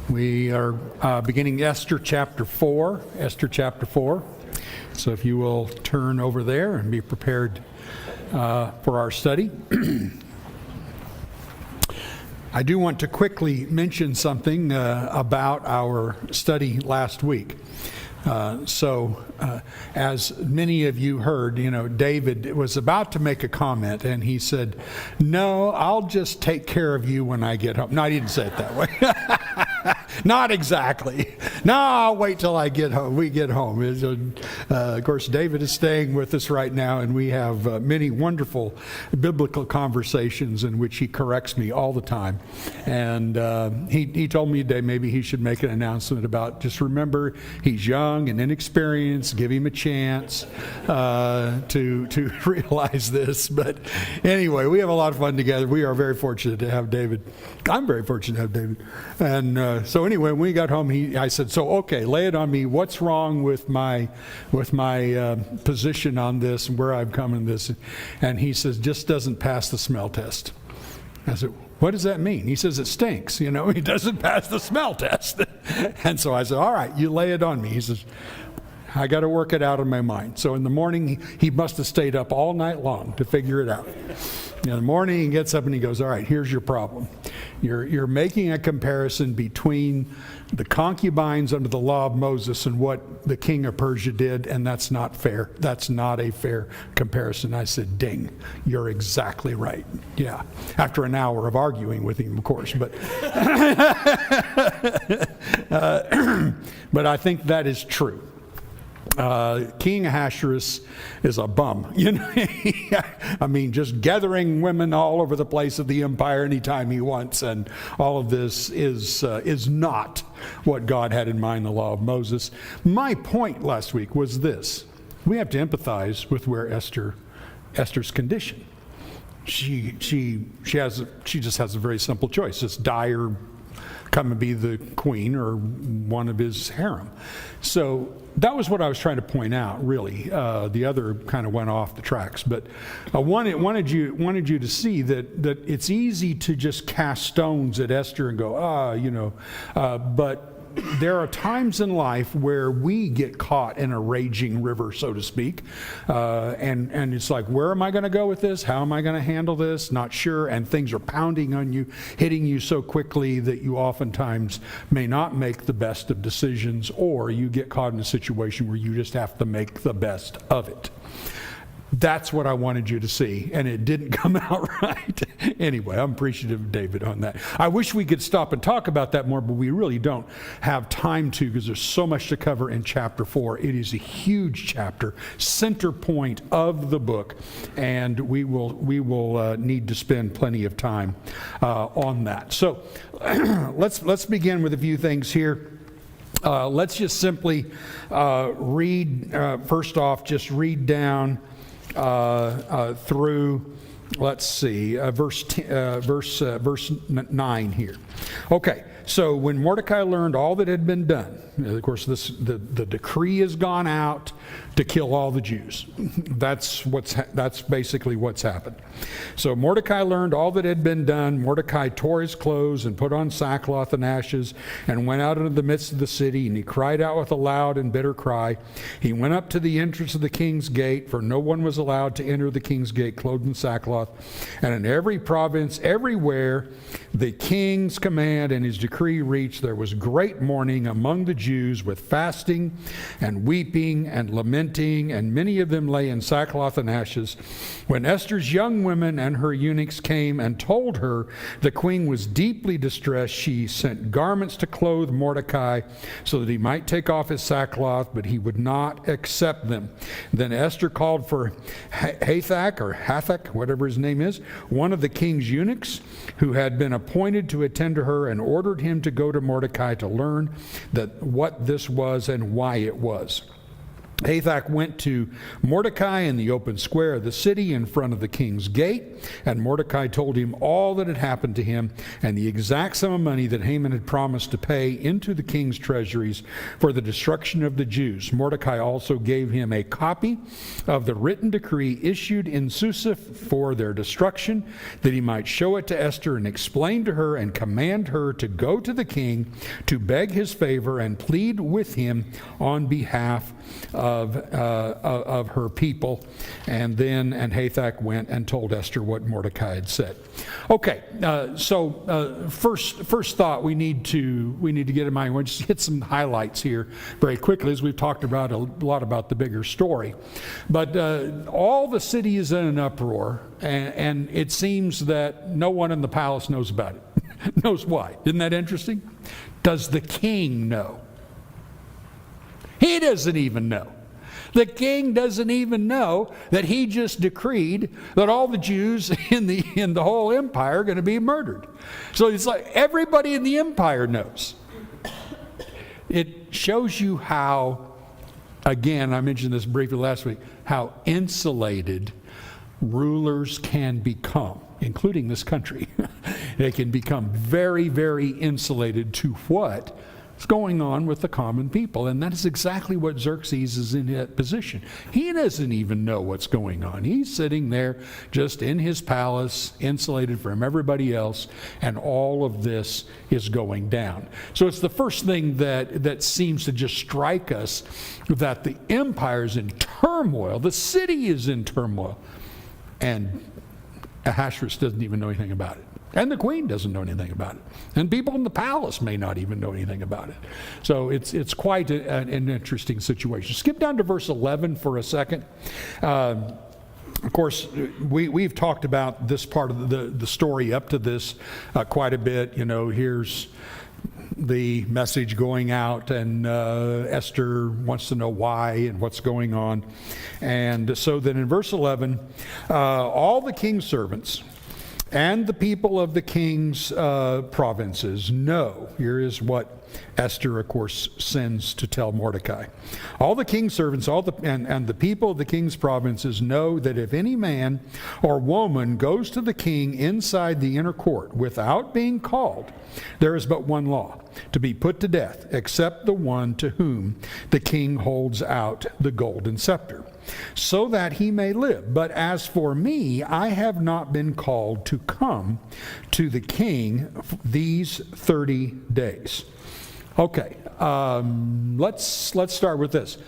We are beginning Esther chapter 4. So if you will turn over there and be prepared for our study. I do want to quickly mention something about our study last week. As many of you heard, David was about to make a comment, and he said, "No, I'll just take care of you when I get home." No, I didn't say it that way. Not exactly. No, I'll wait till I get home. We get home. Of course, David is staying with us right now, and we have many wonderful biblical conversations in which he corrects me all the time. And he told me today maybe he should make an announcement about just remember he's young and inexperienced. Give him a chance to realize this. But anyway, we have a lot of fun together. We are very fortunate to have David. I'm very fortunate to have David. And so anyway, when we got home, I said, "So okay, lay it on me. What's wrong with my position on this and where I've come in this?" And he says, "Just doesn't pass the smell test." I said, "What does that mean?" He says, "It stinks. He doesn't pass the smell test." And so I said, "All right, you lay it on me." He says, "I got to work it out in my mind." So in the morning, he must have stayed up all night long to figure it out. In the morning, he gets up and he goes, "All right, here's your problem. You're making a comparison between the concubines under the law of Moses and what the king of Persia did, and that's not fair. That's not a fair comparison." I said, "Ding, you're exactly right." Yeah, after an hour of arguing with him, of course, but but I think that is true. King Ahasuerus is a bum. I mean, just gathering women all over the place of the empire anytime he wants, and all of this is not what God had in mind in the law of Moses. My point last week was this: we have to empathize with where Esther's condition. She just has a very simple choice: just die or come and be the queen or one of his harem. So that was what I was trying to point out, really. The other kind of went off the tracks, but I wanted you to see that it's easy to just cast stones at Esther and go, but there are times in life where we get caught in a raging river, so to speak, and it's like, where am I going to go with this? How am I going to handle this? Not sure, and things are pounding on you, hitting you so quickly that you oftentimes may not make the best of decisions, or you get caught in a situation where you just have to make the best of it. That's what I wanted you to see, and it didn't come out right. Anyway, I'm appreciative of David on that. I wish we could stop and talk about that more, but we really don't have time to, because there's so much to cover in chapter 4. It is a huge chapter, center point of the book, and we will need to spend plenty of time on that. So let's begin with a few things here. Let's just simply read, first off, just read down through, let's see, verse 9 here. Okay, so when Mordecai learned all that had been done, of course, the decree has gone out to kill all the Jews. That's basically what's happened. So Mordecai learned all that had been done. Mordecai tore his clothes and put on sackcloth and ashes and went out into the midst of the city, and he cried out with a loud and bitter cry. He went up to the entrance of the king's gate, for no one was allowed to enter the king's gate clothed in sackcloth. And in every province, everywhere, the king's command and his decree reached, there was great mourning among the Jews, with fasting and weeping and lamenting, and many of them lay in sackcloth and ashes. When Esther's young women and her eunuchs came and told her the queen was deeply distressed, she sent garments to clothe Mordecai so that he might take off his sackcloth, but he would not accept them. Then Esther called for Hathach, whatever his name is, one of the king's eunuchs, who had been appointed to attend to her, and ordered him to go to Mordecai to learn what this was and why it was. Hathach went to Mordecai in the open square of the city in front of the king's gate, and Mordecai told him all that had happened to him and the exact sum of money that Haman had promised to pay into the king's treasuries for the destruction of the Jews. Mordecai also gave him a copy of the written decree issued in Susa for their destruction, that he might show it to Esther and explain to her and command her to go to the king to beg his favor and plead with him on behalf of her people. And Hathach went and told Esther what Mordecai had said. Okay, so first thought we need to get in mind. We'll just hit some highlights here very quickly, as we've talked about a lot about the bigger story. But all the city is in an uproar, and it seems that no one in the palace knows about it. Knows why? Isn't that interesting? Does the king know? He doesn't even know. The king doesn't even know that he just decreed that all the Jews in the whole empire are going to be murdered. So it's like everybody in the empire knows. It shows you how, again, I mentioned this briefly last week, how insulated rulers can become, including this country. They can become very, very insulated to what is going on with the common people. And that is exactly what Xerxes is in that position. He doesn't even know what's going on. He's sitting there just in his palace, insulated from everybody else, and all of this is going down. So it's the first thing that seems to just strike us, that the empire is in turmoil, the city is in turmoil, and Ahasuerus doesn't even know anything about it. And the queen doesn't know anything about it. And people in the palace may not even know anything about it. So it's quite an interesting situation. Skip down to verse 11 for a second. Of course, we've talked about this part of the story up to this quite a bit. You know, here's the message going out, and Esther wants to know why and what's going on. And so then in verse 11, all the king's servants and the people of the king's provinces know. Here is what Esther, of course, sends to tell Mordecai. All the king's servants, and the people of the king's provinces know that if any man or woman goes to the king inside the inner court without being called, there is but one law, to be put to death, except the one to whom the king holds out the golden scepter, so that he may live. But as for me, I have not been called to come to the king these 30 days. Okay, let's start with this.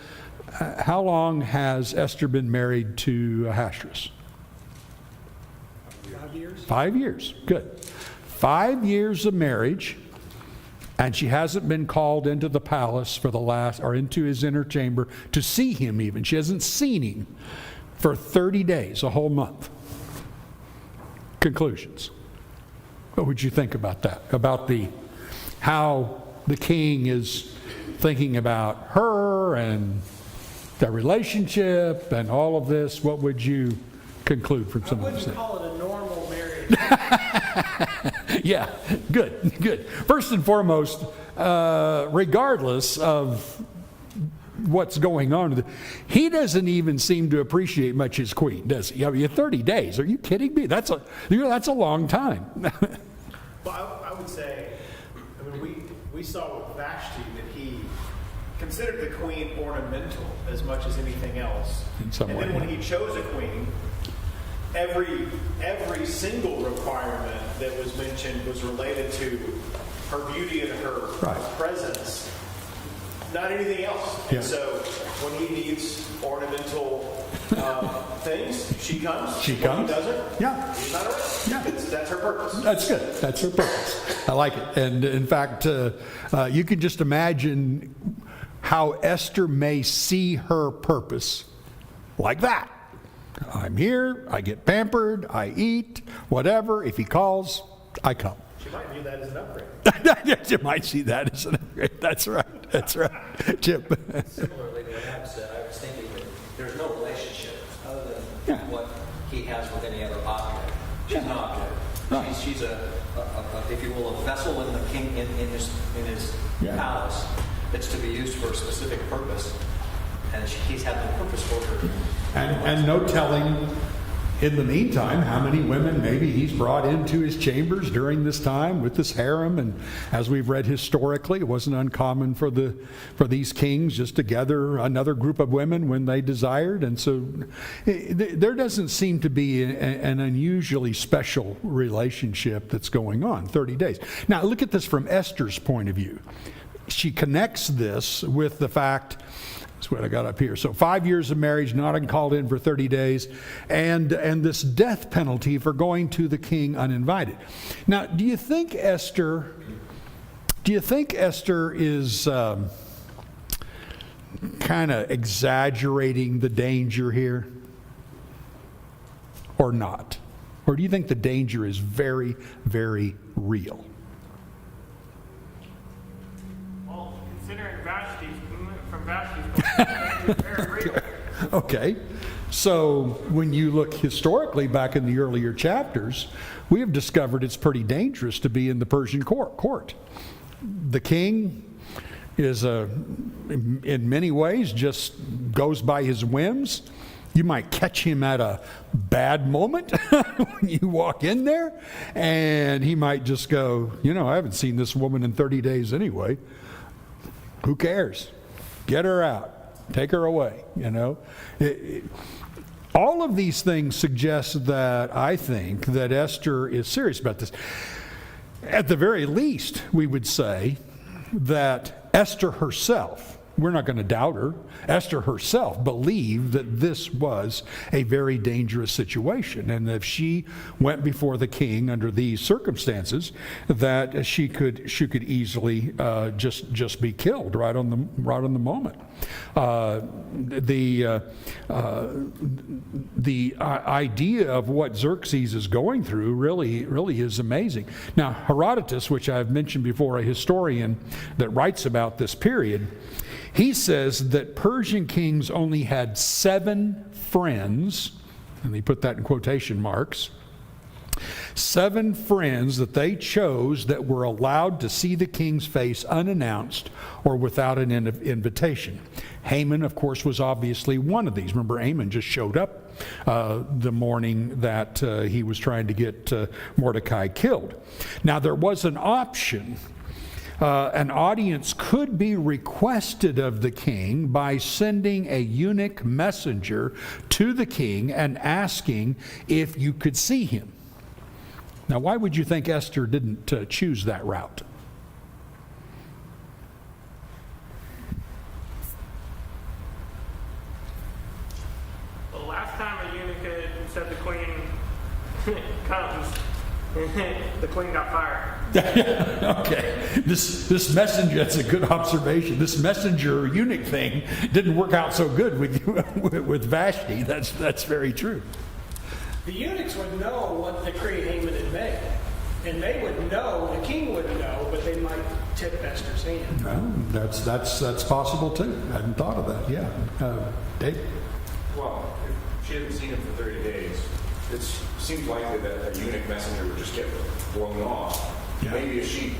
How long has Esther been married to Ahasuerus? 5 years. 5 years, good. 5 years of marriage, and she hasn't been called into the palace or into his inner chamber to see him even. She hasn't seen him for 30 days, a whole month. Conclusions. What would you think about that? About how the king is thinking about her and their relationship and all of this? What would you conclude from some of this? I wouldn't call it a normal marriage. Yeah, good. First and foremost, regardless of what's going on, he doesn't even seem to appreciate much his queen, does he? I mean, 30 days. Are you kidding me? That's a long time. Well, I would say, we saw with Vashti that he considered the queen ornamental as much as anything else. In some way. Then when he chose a queen, every single requirement that was mentioned was related to her beauty and her presence, not anything else. And so when he needs ornamental things, she comes. She When comes. he doesn't, Yeah. he's not around. Yeah. That's her purpose. That's good. That's her purpose. I like it. And in fact, you can just imagine how Esther may see her purpose like that. I'm here, I get pampered, I eat, whatever. If he calls, I come. She might view that as an upgrade. You might see that as an upgrade. That's right. Chip. Similarly to what Chap said, I was thinking that there's no relationship other than what he has with any other object. She's an object. Right. She's a, if you will, a vessel in the king in his palace that's to be used for a specific purpose. and he's had no purpose for her. And no telling, in the meantime, how many women maybe he's brought into his chambers during this time with this harem. And as we've read historically, it wasn't uncommon for these kings just to gather another group of women when they desired. And so there doesn't seem to be an unusually special relationship that's going on, 30 days. Now look at this from Esther's point of view. She connects this with the fact, that's what I got up here. So 5 years of marriage, not called in for 30 days, and this death penalty for going to the king uninvited. Now, do you think Esther is kind of exaggerating the danger here, or not? Or do you think the danger is very, very real? Well, considering Vashti's it's very real. Okay, so when you look historically back in the earlier chapters, we have discovered it's pretty dangerous to be in the Persian court. The king is, in many ways, just goes by his whims. You might catch him at a bad moment when you walk in there, and he might just go, I haven't seen this woman in 30 days anyway. Who cares? Get her out. Take her away, All of these things suggest that I think that Esther is serious about this. At the very least, we would say that Esther herself, we're not going to doubt her, Esther herself believed that this was a very dangerous situation, and if she went before the king under these circumstances, that she could easily just be killed right on the moment. The idea of what Xerxes is going through really is amazing. Now, Herodotus, which I've mentioned before, a historian that writes about this period, he says that Persian kings only had 7 friends, and he put that in quotation marks, 7 friends that they chose that were allowed to see the king's face unannounced or without an invitation. Haman, of course, was obviously one of these. Remember, Haman just showed up the morning that he was trying to get Mordecai killed. Now, there was an option. An audience could be requested of the king by sending a eunuch messenger to the king and asking if you could see him. Now, why would you think Esther didn't choose that route? The last time a eunuch had said the queen comes, the queen got fired. Okay, this messenger, that's a good observation. This messenger eunuch thing didn't work out so good with Vashti. That's very true. The eunuchs would know what decree Haman had made, and they would know, the king would know, but they might tip Esther's hand. Well, that's possible too. I hadn't thought of that. Yeah, Dave. Well, if she hadn't seen him for 30 days, it seems likely that a eunuch messenger would just get blown off. Yeah. Maybe if she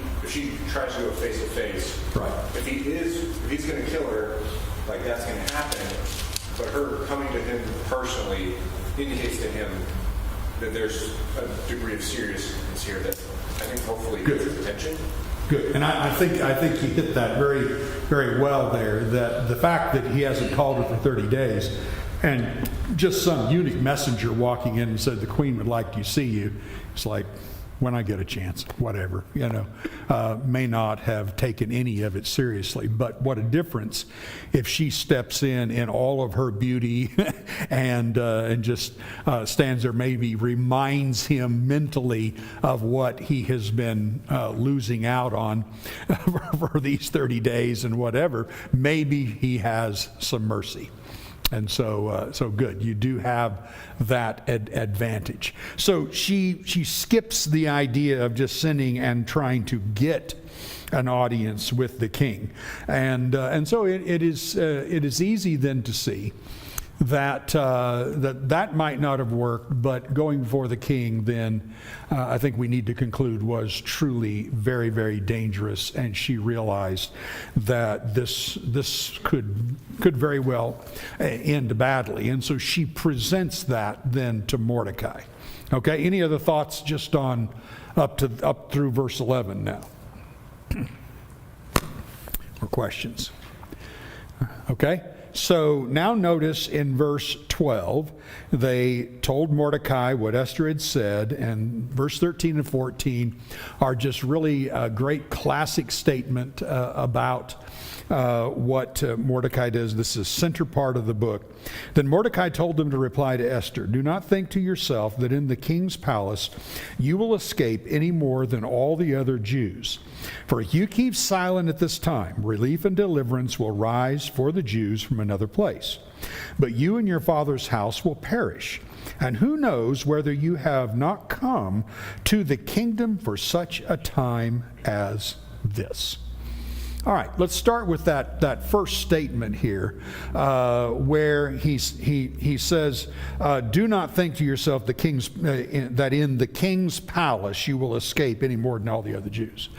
tries to go face to face, right? If he's going to kill her, like that's going to happen. But her coming to him personally indicates to him that there's a degree of seriousness here that I think hopefully gets his attention. Good, and I think you hit that very, very well there. That the fact that he hasn't called her for 30 days, and just some eunuch messenger walking in and said the queen would like to see you. It's like, when I get a chance, whatever, may not have taken any of it seriously. But what a difference if she steps in all of her beauty and just stands there, maybe reminds him mentally of what he has been losing out on for these 30 days and whatever. Maybe he has some mercy. And so good. You do have that advantage. So she skips the idea of just sending and trying to get an audience with the king, and so it is easy then to see that might not have worked, but going before the king then I think we need to conclude was truly very, very dangerous, and she realized that this could very well end badly, and so she presents that then to Mordecai. Okay, any other thoughts just on up through verse 11 now? Or questions? Okay, so now notice in verse 12, they told Mordecai what Esther had said, and verse 13 and 14 are just really a great classic statement about what Mordecai does. This is the center part of the book. Then Mordecai told them to reply to Esther, "Do not think to yourself that in the king's palace you will escape any more than all the other Jews. For if you keep silent at this time, relief and deliverance will rise for the Jews from another place. But you and your father's house will perish. And who knows whether you have not come to the kingdom for such a time as this." All right, let's start with that first statement here, where he says, "Do not think to yourself that in the king's palace you will escape any more than all the other Jews."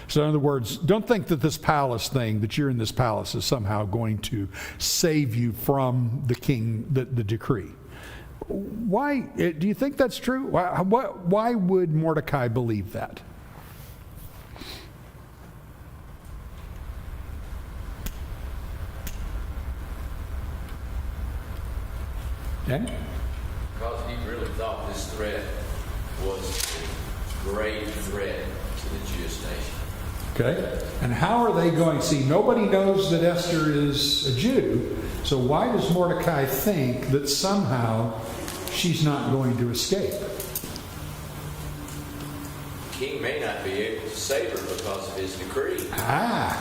So in other words, don't think that this palace thing, that you're in this palace, is somehow going to save you from the king, the decree. Why do you think that's true? Why would Mordecai believe that? Okay. Because he really thought this threat was a great threat to the Jewish nation. Okay. And how are they going? See, nobody knows that Esther is a Jew, so why does Mordecai think that somehow she's not going to escape? The king may not be able to save her because of his decree.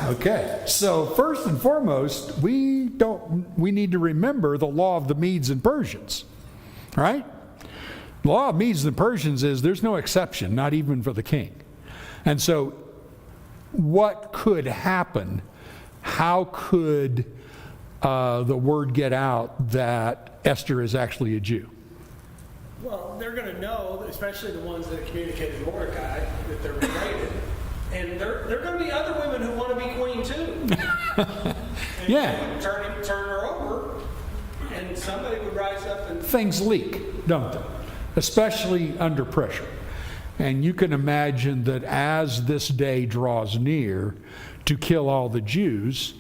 Okay. So first and foremost, we need to remember the law of the Medes and Persians, right? The law of Medes and Persians is there's no exception, not even for the king. And so what could happen? How could the word get out that Esther is actually a Jew? Well, they're going to know, especially the ones that communicated to Mordecai, that they're related. And there are going to be other women who want to be queen too. And Yeah. Turn her over, and somebody would rise up and... Things leak, don't they? Especially under pressure. And you can imagine that as this day draws near to kill all the Jews,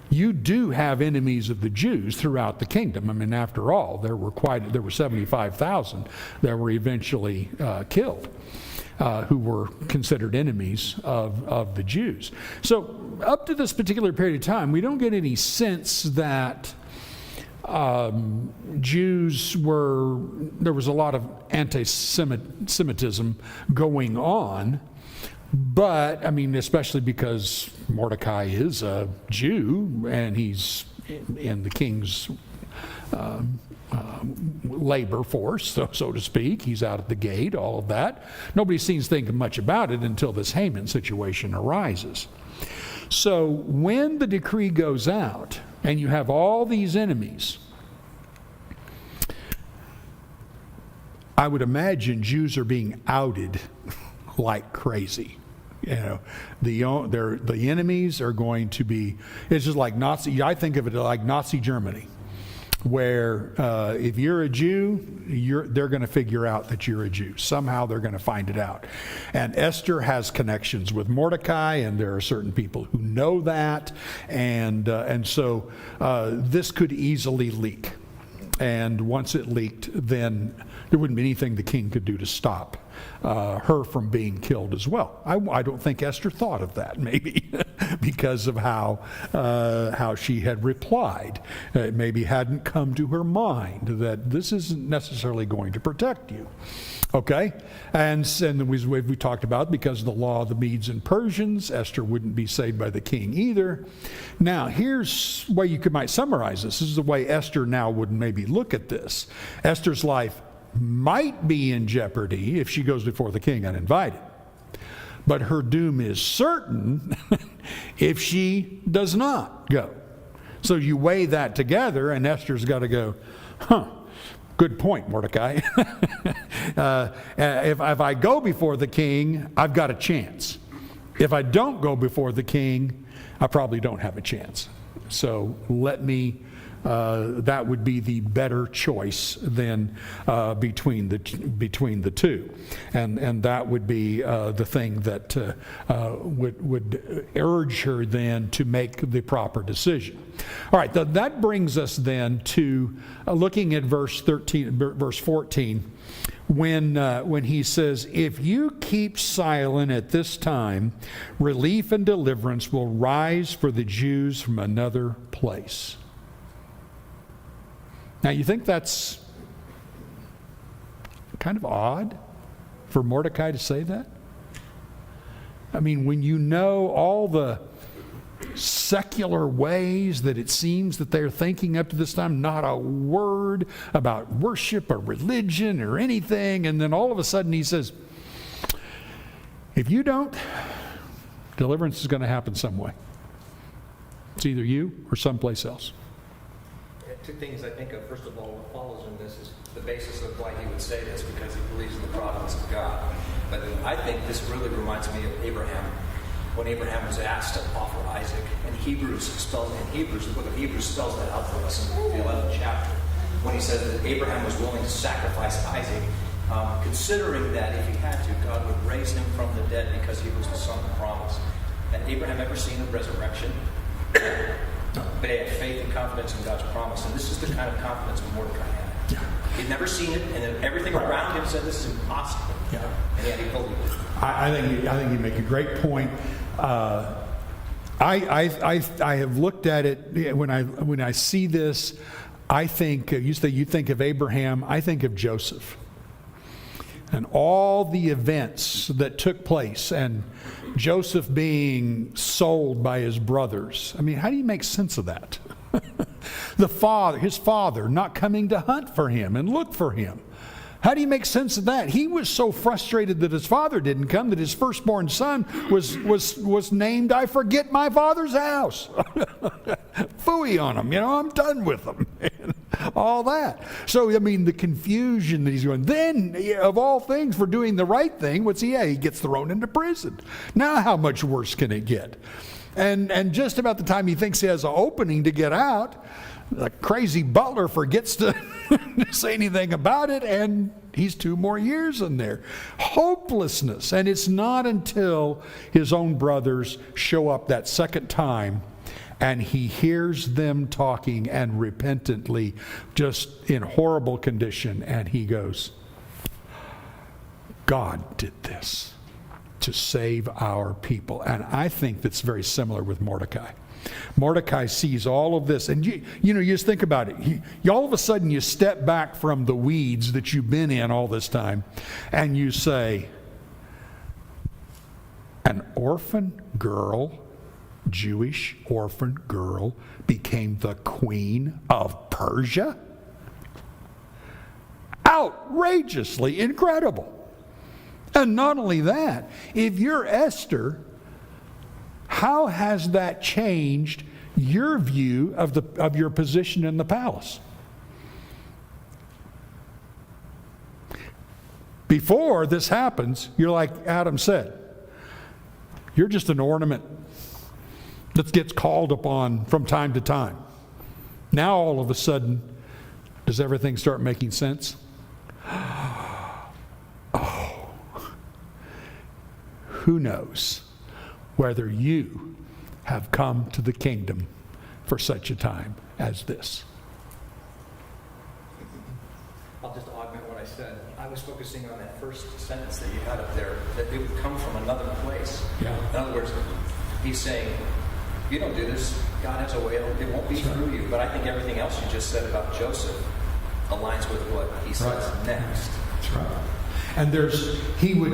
you do have enemies of the Jews throughout the kingdom. I mean, after all, there were 75,000 that were eventually killed, who were considered enemies of the Jews. So up to this particular period of time, we don't get any sense that Jews there was a lot of anti-Semitism going on. But, I mean, especially because Mordecai is a Jew and he's in the king's labor force, so to speak. He's out at the gate, all of that. Nobody seems thinking much about it until this Haman situation arises. So when the decree goes out and you have all these enemies, I would imagine Jews are being outed like crazy. You know, the enemies are going to be, it's just like Nazi, I think of it like Nazi Germany, where if you're a Jew, they're going to figure out that you're a Jew. Somehow they're going to find it out. And Esther has connections with Mordecai, and there are certain people who know that, and so this could easily leak. And once it leaked, then there wouldn't be anything the king could do to stop her from being killed as well. I don't think Esther thought of that, maybe, because of how she had replied. It maybe hadn't come to her mind that this isn't necessarily going to protect you. Okay? And we talked about, because of the law of the Medes and Persians, Esther wouldn't be saved by the king either. Now, here's the way you might summarize this. This is the way Esther now would maybe look at this. Esther's life might be in jeopardy if she goes before the king uninvited. But her doom is certain if she does not go. So you weigh that together, and Esther's got to go, good point, Mordecai. If I go before the king, I've got a chance. If I don't go before the king, I probably don't have a chance. So let me, that would be the better choice than between the two. And that would be the thing that would urge her then to make the proper decision. All right, that brings us then to looking at verse 14, when he says, if you keep silent at this time, relief and deliverance will rise for the Jews from another place. Now, you think that's kind of odd for Mordecai to say that? I mean, when you know all the secular ways that it seems that they're thinking up to this time, not a word about worship or religion or anything, and then all of a sudden he says, if you don't, deliverance is going to happen some way. It's either you or someplace else. Two things I think of. First of all, what follows in this is the basis of why he would say this, because he believes in the providence of God. But I think this really reminds me of Abraham. When Abraham was asked to offer Isaac, and the book of Hebrews spells that out for us in the 11th chapter, when he says that Abraham was willing to sacrifice Isaac, considering that if he had to, God would raise him from the dead because he was the son of promise. Had Abraham ever seen a resurrection? But he had faith and confidence in God's promise, and this is the kind of confidence Mordecai had. Yeah. He'd never seen it, and then everything around him said this is impossible. Yeah. And yet he believed it. I think you make a great point. I have looked at it when I see this. I think you think of Abraham. I think of Joseph, and all the events that took place, and Joseph being sold by his brothers. I mean, how do you make sense of that? His father not coming to hunt for him and look for him. How do you make sense of that? He was so frustrated that his father didn't come that his firstborn son was named, I forget my father's house. Phooey on him, I'm done with him. All that. So, I mean, the confusion that he's going. Then, of all things, for doing the right thing, he gets thrown into prison. Now how much worse can it get? And just about the time he thinks he has an opening to get out, the crazy butler forgets to say anything about it, and he's 2 more years in there. Hopelessness. And it's not until his own brothers show up that second time and he hears them talking and repentantly, just in horrible condition, and he goes, God did this to save our people. And I think that's very similar with Mordecai. Mordecai sees all of this, and you just think about it. You all of a sudden you step back from the weeds that you've been in all this time, and you say, an orphan girl, Jewish orphan girl, became the queen of Persia? Outrageously incredible. And not only that, if you're Esther, how has that changed your view of your position in the palace? Before this happens, you're like Adam said, you're just an ornament that gets called upon from time to time. Now all of a sudden, does everything start making sense? Oh, who knows whether you have come to the kingdom for such a time as this. I'll just augment what I said. I was focusing on that first sentence that you had up there, that it would come from another place. Yeah. In other words, he's saying, you don't do this, God has a way, it won't be through you. But I think everything else you just said about Joseph aligns with what he says next. That's right. And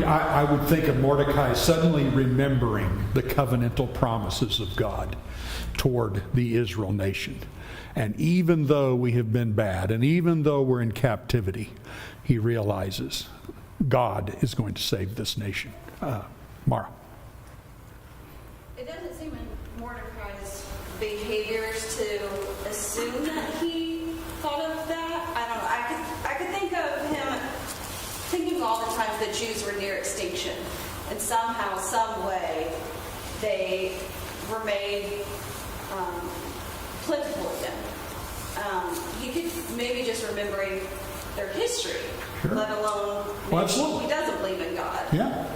I would think of Mordecai suddenly remembering the covenantal promises of God toward the Israel nation. And even though we have been bad, and even though we're in captivity, he realizes God is going to save this nation. Mara. It doesn't seem in Mordecai's behaviors to assume that he thought of that. I don't know. I could think of him thinking all the time the Jews were near extinction, and somehow, some way, they were made plentiful again. He could maybe just remembering their history, let alone he doesn't believe in God. Yeah.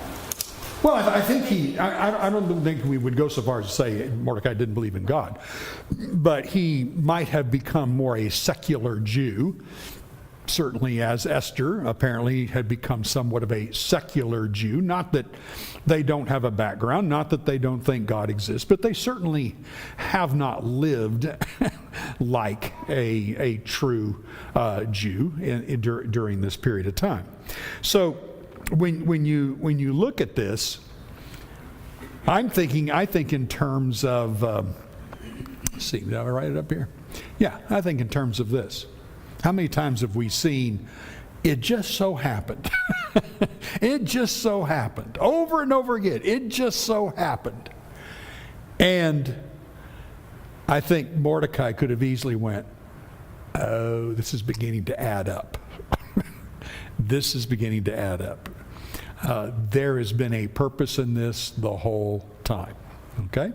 Well, I think I don't think we would go so far as to say Mordecai didn't believe in God, but he might have become more a secular Jew, certainly as Esther apparently had become somewhat of a secular Jew. Not that they don't have a background, not that they don't think God exists, but they certainly have not lived like a true Jew during this period of time. So when you look at this, I think in terms of, let's see, did I write it up here? Yeah, I think in terms of this. How many times have we seen, it just so happened? It just so happened. Over and over again, it just so happened. And I think Mordecai could have easily went, oh, this is beginning to add up. This is beginning to add up. There has been a purpose in this the whole time. Okay?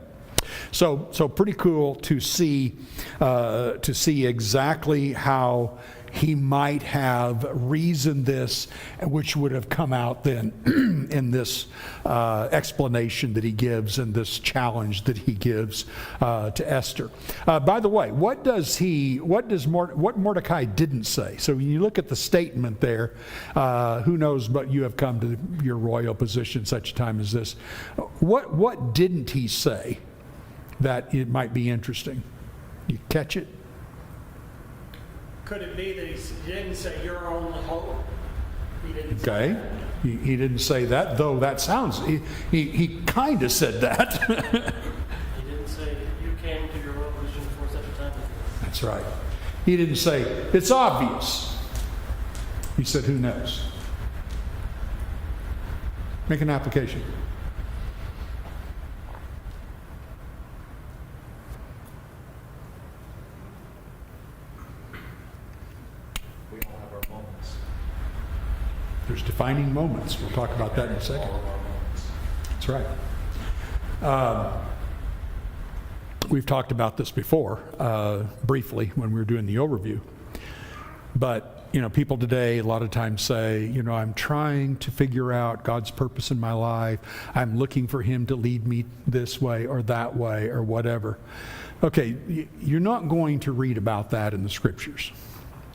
So pretty cool to see exactly how he might have reasoned this, which would have come out then in this explanation that he gives and this challenge that he gives to Esther. By the way, what Mordecai didn't say? So when you look at the statement there, who knows but you have come to your royal position such a time as this. What didn't he say that it might be interesting? You catch it? Could it be that he didn't say you're our only hope? He didn't say Okay. that. He didn't say that, though that sounds, he kind of said that. He didn't say you came to your royal position for such a time. That's right. He didn't say, it's obvious. He said, who knows? Make an application. We all have our moments. There's defining moments. We'll talk about that in a second. All of our moments. That's right. We've talked about this before, briefly, when we were doing the overview. But, people today a lot of times say, I'm trying to figure out God's purpose in my life. I'm looking for Him to lead me this way or that way or whatever. Okay, you're not going to read about that in the Scriptures.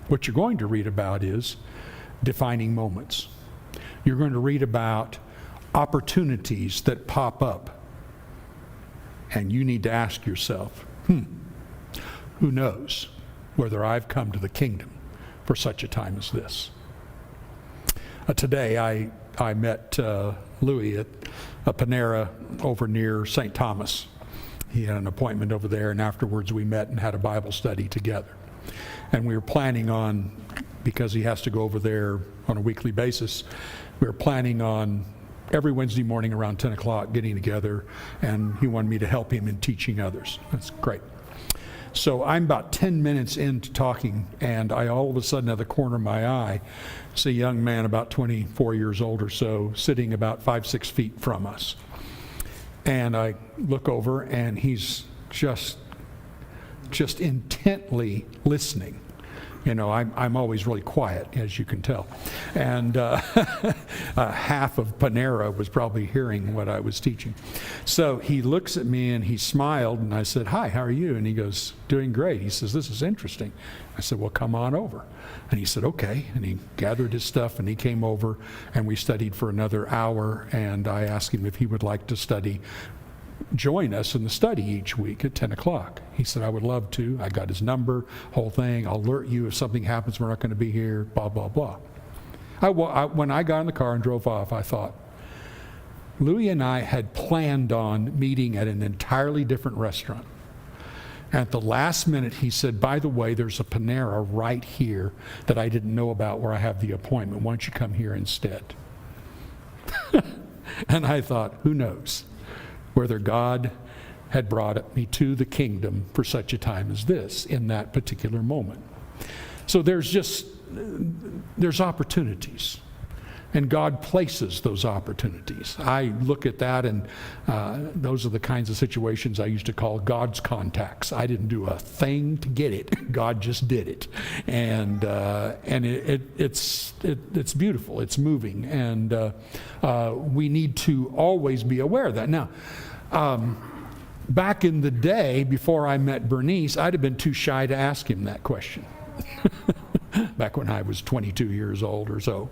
What you're going to read about is defining moments. You're going to read about opportunities that pop up. And you need to ask yourself, who knows whether I've come to the kingdom for such a time as this? Today I met Louis at a Panera over near St. Thomas. He had an appointment over there, and afterwards we met and had a Bible study together. And we were planning on, because he has to go over there on a weekly basis, we were planning on every Wednesday morning around 10 o'clock getting together, and he wanted me to help him in teaching others. That's great. So I'm about 10 minutes into talking, and I all of a sudden, out of the corner of my eye, see a young man about 24 years old or so sitting about 5-6 feet from us. And I look over, and he's just intently listening. I'm always really quiet, as you can tell. And half of Panera was probably hearing what I was teaching. So he looks at me and he smiled, and I said, "Hi, how are you?" And he goes, "Doing great." He says, "This is interesting." I said, "Well, come on over." And he said, "Okay." And he gathered his stuff and he came over, and we studied for another hour, and I asked him if he would like to join us in the study each week at 10 o'clock. He said, "I would love to. I got his number, whole thing. I'll alert you if something happens. We're not going to be here, blah, blah, blah." When I got in the car and drove off, I thought, Louis and I had planned on meeting at an entirely different restaurant. And at the last minute, he said, "By the way, there's a Panera right here that I didn't know about where I have the appointment. Why don't you come here instead?" And I thought, who knows whether God had brought me to the kingdom for such a time as this, in that particular moment. So there's opportunities. And God places those opportunities. I look at that, and those are the kinds of situations I used to call God's contacts. I didn't do a thing to get it. God just did it. And it's beautiful. It's moving. And we need to always be aware of that. Now, back in the day, before I met Bernice, I'd have been too shy to ask him that question. Back when I was 22 years old or so.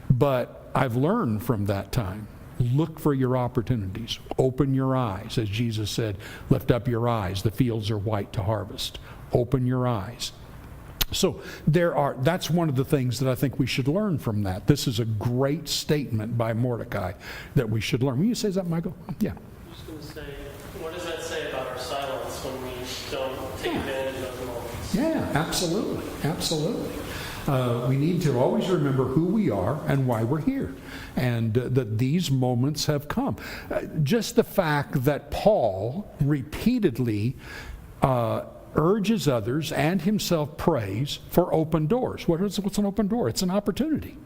But I've learned from that time. Look for your opportunities. Open your eyes. As Jesus said, lift up your eyes. The fields are white to harvest. Open your eyes. So that's one of the things that I think we should learn from that. This is a great statement by Mordecai that we should learn. Will you say that, Michael? Yeah. I'm just going to say, what does that say about our silence when we don't take advantage of the moments? Yeah, absolutely. Absolutely. We need to always remember who we are and why we're here, and that these moments have come. Just the fact that Paul repeatedly urges others and himself prays for open doors. What's an open door? It's an opportunity.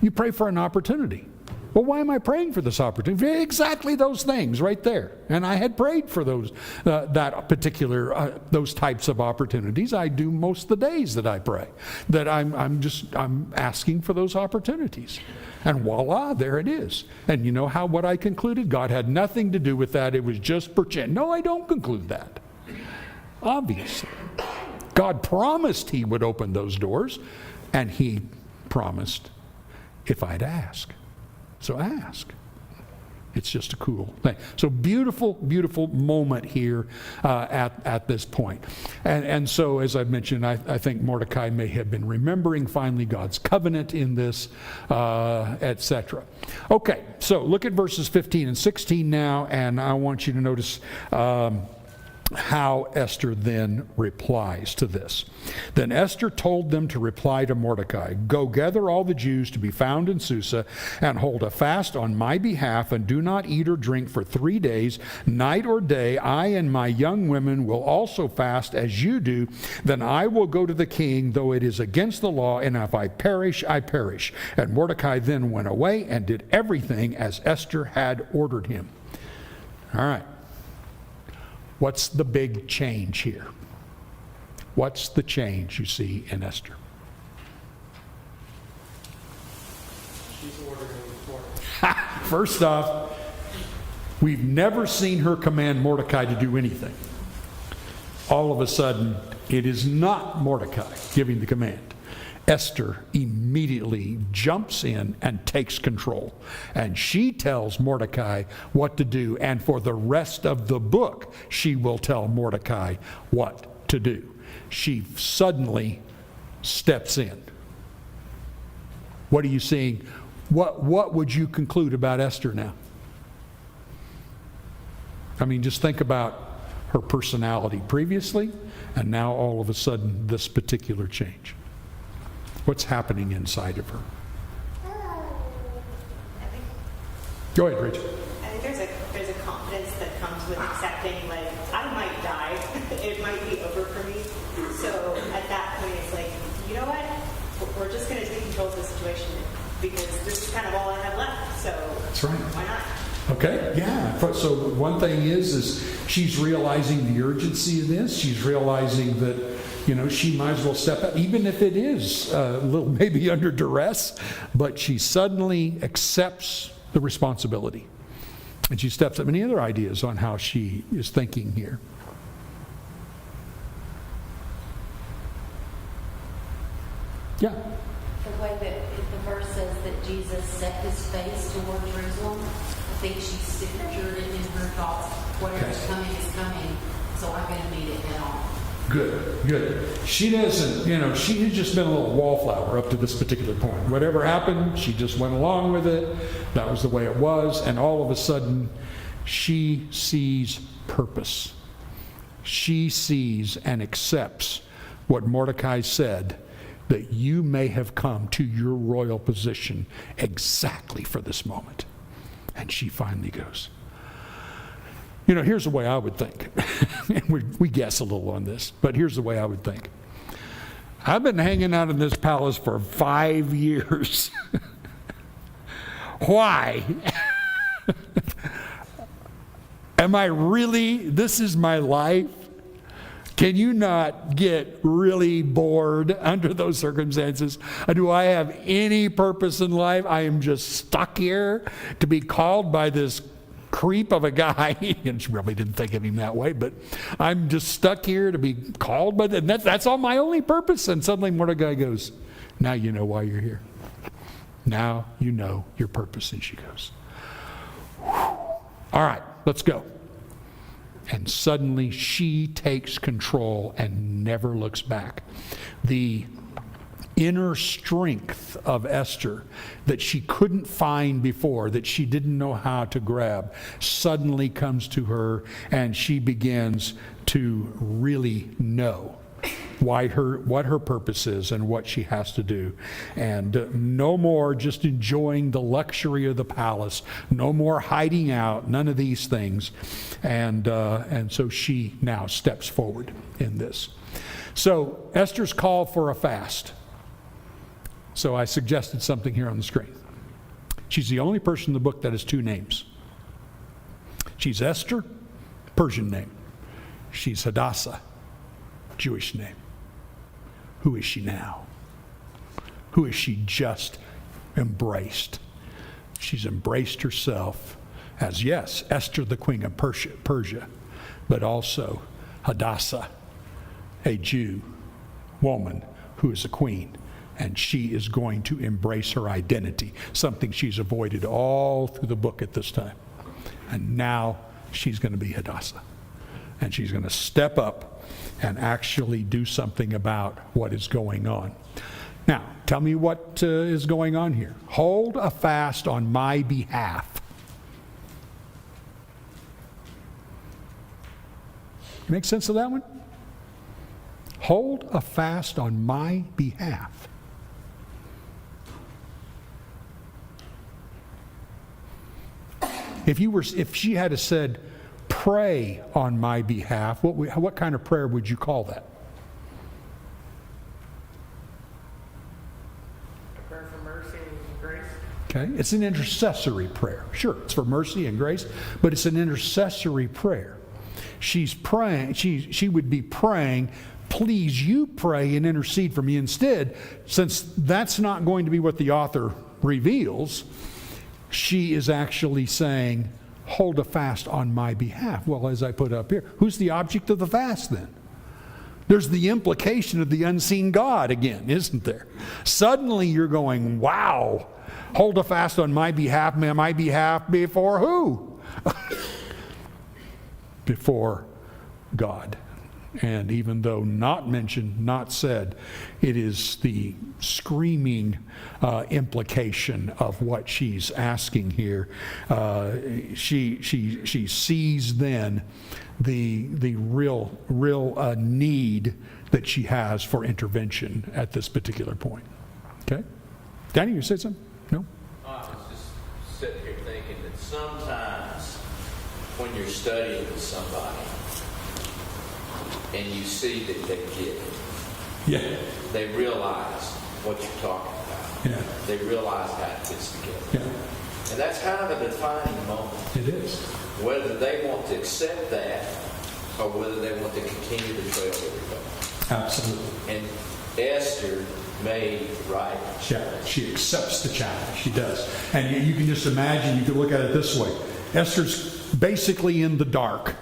You pray for an opportunity. Well, why am I praying for this opportunity? Exactly those things right there. And I had prayed for those those types of opportunities. I do most of the days that I pray. That I'm asking for those opportunities. And voila, there it is. And you know what I concluded? God had nothing to do with that. It was just perchance. No, I don't conclude that. Obviously. God promised He would open those doors, and He promised if I'd ask. So ask. It's just a cool thing. So beautiful, beautiful moment here at this point. And so, as I've mentioned, I think Mordecai may have been remembering finally God's covenant in this, etc. Okay, so look at verses 15 and 16 now, and I want you to notice how Esther then replies to this. Then Esther told them to reply to Mordecai, "Go gather all the Jews to be found in Susa and hold a fast on my behalf, and do not eat or drink for 3 days, night or day. I and my young women will also fast as you do. Then I will go to the king, though it is against the law, and if I perish, I perish." And Mordecai then went away and did everything as Esther had ordered him. All right. What's the big change here? What's the change you see in Esther? She's ordering for First off, we've never seen her command Mordecai to do anything. All of a sudden, it is not Mordecai giving the command. Esther immediately jumps in and takes control. And she tells Mordecai what to do. And for the rest of the book, she will tell Mordecai what to do. She suddenly steps in. What are you seeing? What would you conclude about Esther now? I mean, just think about her personality previously, and now all of a sudden this particular change. What's happening inside of her? Go ahead, Rachel. I think there's a confidence that comes with accepting, like, I might die. It might be over for me. So at that point, it's like, you know what? We're just going to take control of the situation because this is kind of all I have left. So that's right. Why not? Okay, yeah. So one thing is she's realizing the urgency of this. She's realizing that, she might as well step up, even if it is a little maybe under duress, but she suddenly accepts the responsibility. And she steps up. Any other ideas on how she is thinking here? Yeah. The way that the verse says that Jesus set his face toward Jerusalem, I think she secured it in her thoughts. Whatever's coming is coming, so I'm going to meet it head on. Good. She doesn't, she has just been a little wallflower up to this particular point. Whatever happened, she just went along with it. That was the way it was. And all of a sudden, she sees purpose. She sees and accepts what Mordecai said, that you may have come to your royal position exactly for this moment. And she finally goes, You know, here's the way I would think. we guess a little on this, but here's the way I would think. I've been hanging out in this palace for 5 years. Why? Am I really, this is my life? Can you not get really bored under those circumstances? Do I have any purpose in life? I am just stuck here to be called by this creep of a guy. And she probably didn't think of him that way, but I'm just stuck here to be called by that. That's all my only purpose. And suddenly Mordecai goes, now you know why you're here. Now you know your purpose. And she goes, all right, let's go. And suddenly she takes control and never looks back. The inner strength of Esther that she couldn't find before, that she didn't know how to grab, suddenly comes to her, and she begins to really know what her purpose is and what she has to do. And no more just enjoying the luxury of the palace, no more hiding out, none of these things. And so she now steps forward in this. So Esther's call for a fast. So I suggested something here on the screen. She's the only person in the book that has 2 names. She's Esther, Persian name. She's Hadassah, Jewish name. Who is she now? Who is she just embraced? She's embraced herself as, yes, Esther, the queen of Persia, but also Hadassah, a Jew woman who is a queen. And she is going to embrace her identity, something she's avoided all through the book at this time. And now she's going to be Hadassah. And she's going to step up and actually do something about what is going on. Now, tell me what is going on here. Hold a fast on my behalf. Make sense of that one? Hold a fast on my behalf. If she had said, pray on my behalf, what kind of prayer would you call that? A prayer for mercy and grace. Okay, it's an intercessory prayer. Sure, it's for mercy and grace, but it's an intercessory prayer. She's praying, she would be praying, please you pray and intercede for me instead. Since that's not going to be what the author reveals, she is actually saying, hold a fast on my behalf. Well, as I put up here, who's the object of the fast then? There's the implication of the unseen God again, isn't there? Suddenly you're going, wow, hold a fast on my behalf. My behalf before who? Before God. And even though not mentioned, not said, it is the screaming implication of what she's asking here. She sees then the real need that she has for intervention at this particular point. Okay, Danny, you said something? No. I was just sitting here thinking that sometimes when you're studying with somebody, and you see that they get it. Yeah. They realize what you're talking about. Yeah. They realize how it fits together. Yeah. And that's kind of a defining moment. It is. Whether they want to accept that or whether they want to continue the trail that we're going. Absolutely. And Esther made the right choice. Yeah, she accepts the challenge. She does. And you can just imagine, you can look at it this way. Esther's basically in the dark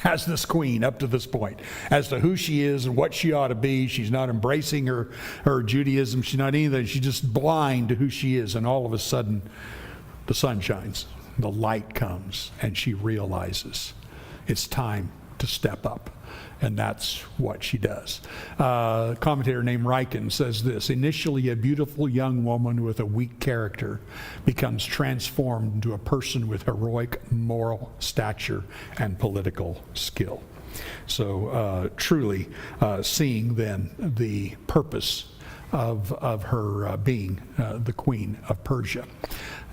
as this queen up to this point as to who she is and what she ought to be. She's not embracing her Judaism. She's not anything. She's just blind to who she is. And all of a sudden, the sun shines. The light comes. And she realizes it's time to step up. And that's what she does. A commentator named Ryken says this: initially a beautiful young woman with a weak character becomes transformed into a person with heroic moral stature and political skill. So truly seeing then the purpose of her being the queen of Persia.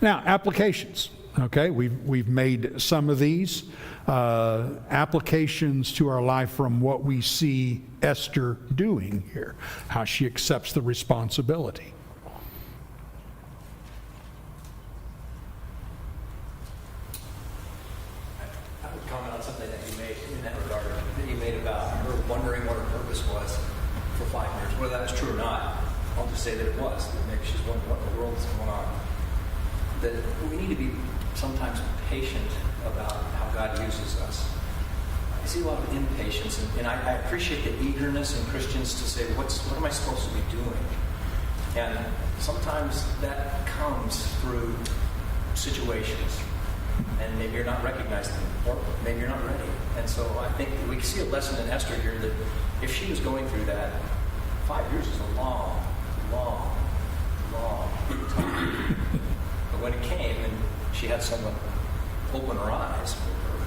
Now, applications. Okay, we've made some of these applications to our life from what we see Esther doing here, how she accepts the responsibility. I would comment on something that you made in that regard, that you made about her wondering what her purpose was for 5 years. Whether that was true or not, I'll just say that it was. That maybe she's wondering what in the world is going on. That we need to be sometimes patient about how God uses us. I see a lot of impatience, and I appreciate the eagerness in Christians to say, what am I supposed to be doing? And sometimes that comes through situations, and maybe you're not recognizing them, or maybe you're not ready. And so I think we can see a lesson in Esther here that if she was going through that, 5 years is a long time. But when it came and she had someone open her eyes for her,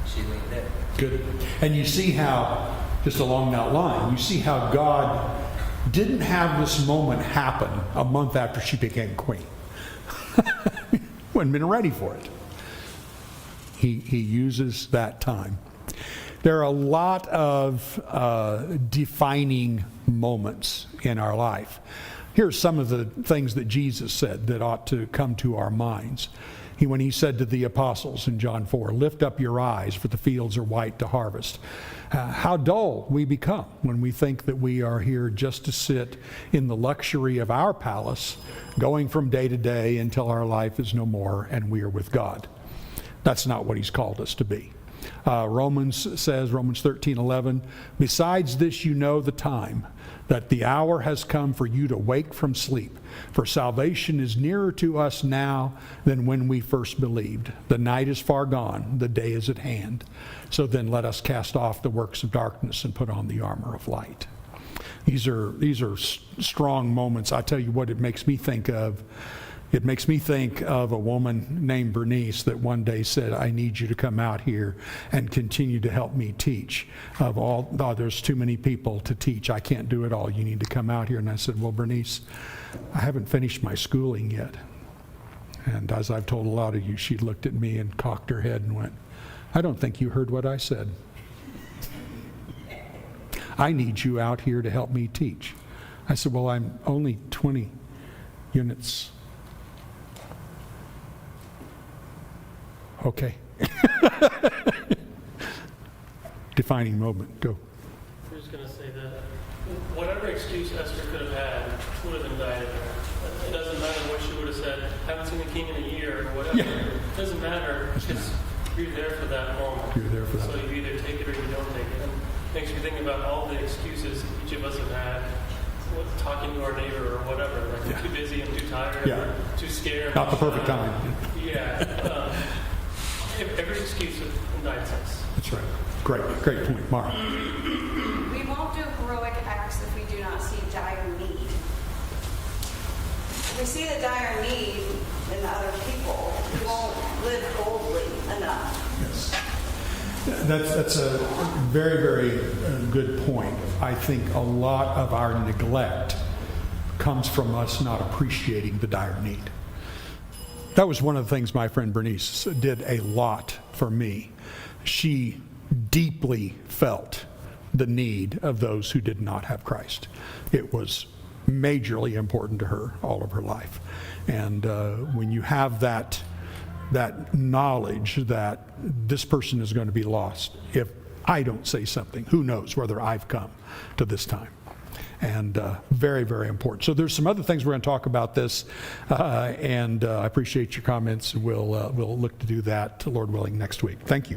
she leaned in. Good. And you see how, just along that line, you see how God didn't have this moment happen a month after she became queen. Wasn't been ready for it. He uses that time. There are a lot of defining moments in our life. Here's some of the things that Jesus said that ought to come to our minds. When he said to the apostles in John 4, "Lift up your eyes, for the fields are white to harvest." How dull we become when we think that we are here just to sit in the luxury of our palace, going from day to day until our life is no more and we are with God. That's not what he's called us to be. Romans says, Romans 13:11, "Besides this you know the time, that the hour has come for you to wake from sleep. For salvation is nearer to us now than when we first believed. The night is far gone, the day is at hand. So then let us cast off the works of darkness and put on the armor of light." These are strong moments. I tell you what it makes me think of. It makes me think of a woman named Bernice that one day said, "I need you to come out here and continue to help me teach. There's too many people to teach. I can't do it all. You need to come out here." And I said, "Well, Bernice, I haven't finished my schooling yet." And as I've told a lot of you, she looked at me and cocked her head and went, "I don't think you heard what I said. I need you out here to help me teach." I said, "Well, I'm only 20 units." Okay. Defining moment. Go. I'm just going to say that whatever excuse Esther could have had would have indicted her. It doesn't matter what she would have said. "Haven't seen the king in a year," or whatever. Yeah. It doesn't matter because you're there for that moment. You're there for that. So you either take it or you don't take it. And it makes me think about all the excuses each of us have had. Talking to our neighbor or whatever. Like, Yeah. I'm too busy, I'm too tired, Yeah. I'm too scared. Not the perfect time. Yeah. Every excuse indicts us. That's right. Great point, Mark. We won't do heroic acts if we do not see dire need. If we see the dire need in other people, we won't live boldly enough. Yes. That's a very, very good point. I think a lot of our neglect comes from us not appreciating the dire need. That was one of the things my friend Bernice did a lot for me. She deeply felt the need of those who did not have Christ. It was majorly important to her all of her life. And when you have that knowledge that this person is going to be lost, if I don't say something, who knows whether I've come to this time. And very, very important. So there's some other things we're going to talk about this, and I appreciate your comments. We'll look to do that, Lord willing, next week. Thank you.